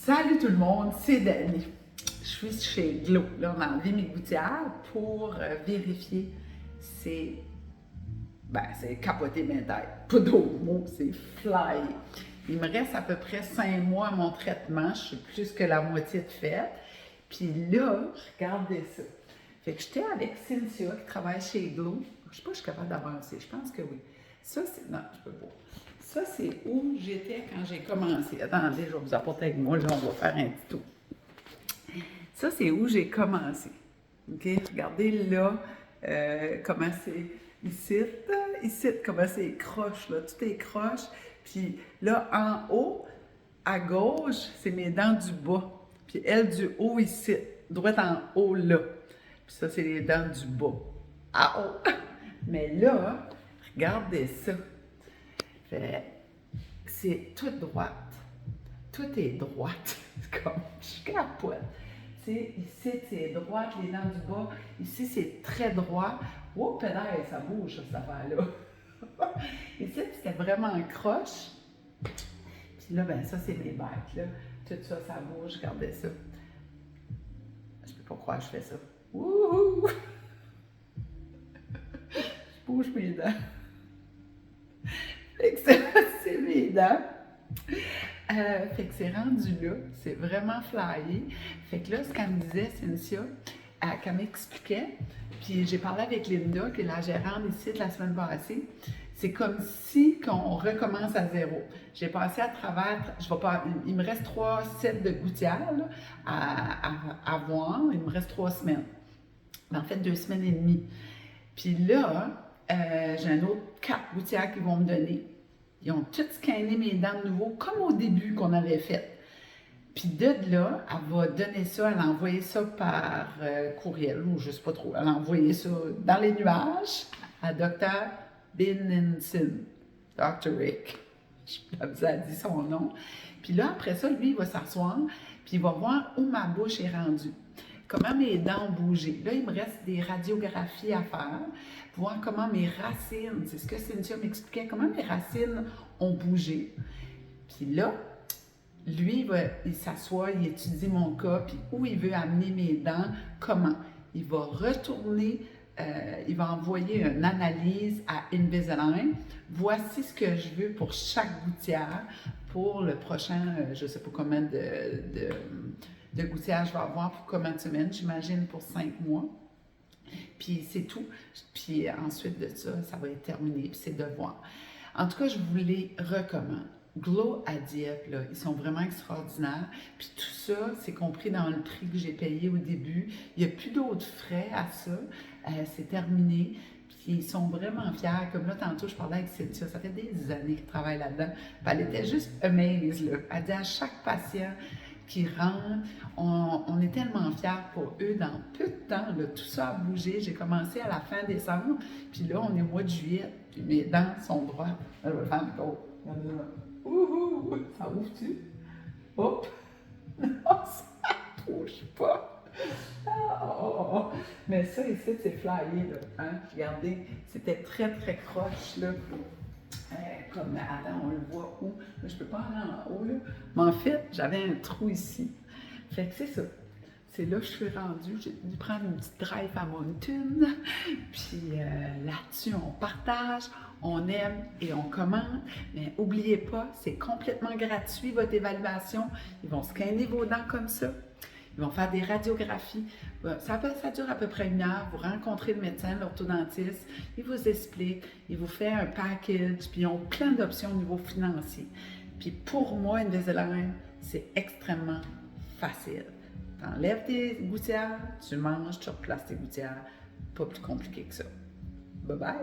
Salut tout le monde, c'est Dani. Je suis chez Glo. Là, on a enlevé mes gouttières pour vérifier. C'est capoter mes têtes. Pas d'autres mots, c'est fly. Il me reste à peu près 5 mois à mon traitement. Je suis plus que la moitié de fait. Puis là, regardez ça. Fait que j'étais avec Cynthia qui travaille chez Glo. Je sais pas si je suis capable d'avancer. Je pense que oui. Ça, c'est. Non, je peux pas. Ça, c'est où j'étais quand j'ai commencé. Attendez, je vais vous apporter avec moi. Là, on va faire un petit tour. Ça, c'est où j'ai commencé. OK? Regardez là comment c'est ici, comment c'est croche, là. Tout est croche. Puis là, en haut, à gauche, c'est mes dents du bas. Puis elle, du haut, ici. Droite en haut, là. Puis ça, c'est les dents du bas. Ah oh! Mais là, regardez ça. C'est toute droite. Tout est droite. Comme je capote. Ici, c'est droite, les dents du bas. Ici, c'est très droit. Oh, pédale, ça bouge, cette affaire-là. Ici, c'était vraiment croche. Puis là, ben ça, c'est mes bêtes, là. Tout ça, ça bouge. Regardez ça. Je peux pas croire que je fais ça. Wouhou! Je bouge mes dents. Fait que ça, c'est mes dents. Fait que c'est rendu là, c'est vraiment flyé. Fait que là, ce qu'elle me disait, Cynthia, qu'elle m'expliquait, puis j'ai parlé avec Linda, qui est la gérante ici de la semaine passée, c'est comme si on recommence à zéro. J'ai passé à travers, il me reste 3 sets de gouttières là, à voir, il me reste 3 semaines. En fait, 2 semaines et demie. Puis là, j'ai un autre 4 gouttières qu'ils vont me donner. Ils ont tout scanné mes dents de nouveau, comme au début qu'on avait fait. Puis de là, elle va donner ça, elle a envoyé ça par courriel, ou je ne sais pas trop. Elle a envoyé ça dans les nuages à Dr. Binninson, Dr. Rick. Je vous ai dit son nom. Puis là, après ça, lui, il va s'asseoir, puis il va voir où ma bouche est rendue. Comment mes dents ont bougé. Là, il me reste des radiographies à faire, pour voir comment mes racines, c'est ce que Cynthia m'expliquait, comment mes racines ont bougé. Puis là, lui, il s'assoit, il étudie mon cas, puis où il veut amener mes dents, comment. Il va retourner, il va envoyer une analyse à Invisalign. Voici ce que je veux pour chaque gouttière, pour le prochain, je ne sais pas combien de gouttières je vais avoir pour combien de semaines, j'imagine pour 5 mois. Puis c'est tout. Puis ensuite de ça, ça va être terminé, puis c'est de voir. En tout cas, je vous les recommande. Glo à Dieppe, là, ils sont vraiment extraordinaires. Puis tout ça, c'est compris dans le prix que j'ai payé au début. Il n'y a plus d'autres frais à ça. C'est terminé. Puis ils sont vraiment fiers. Comme là, tantôt, je parlais avec Cynthia. Ça fait des années qu'ils travaillent là-dedans. Puis elle était juste amazed, là. Elle dit à chaque patient qui rentre, on est tellement fiers pour eux dans peu de temps. Là, tout ça a bougé. J'ai commencé à la fin décembre. Puis là, on est au mois de juillet. Puis mes dents sont droites. Je vais faire une côte. Ouhou! Ça ouvre-tu? Hop! Non, ça ne touche pas! Oh. Mais ça ici, c'est flyé, là. Hein? Regardez, c'était très, très croche, là. Comme, attends, on le voit où? Là, je peux pas aller en haut, là. Mais en fait, j'avais un trou ici. Fait que c'est ça. C'est là que je suis rendue. J'ai dû prendre une petite drive à Moncton. Puis là-dessus, on partage, on aime et on commente. Mais n'oubliez pas, c'est complètement gratuit, votre évaluation. Ils vont scanner vos dents comme ça. Ils vont faire des radiographies. Ça dure à peu près 1 heure. Vous rencontrez le médecin, l'orthodontiste. Il vous explique, il vous fait un package. Puis ils ont plein d'options au niveau financier. Puis pour moi, Invisalign, c'est extrêmement facile. Tu enlèves tes gouttières, tu manges, tu replaces tes gouttières. Pas plus compliqué que ça. Bye bye!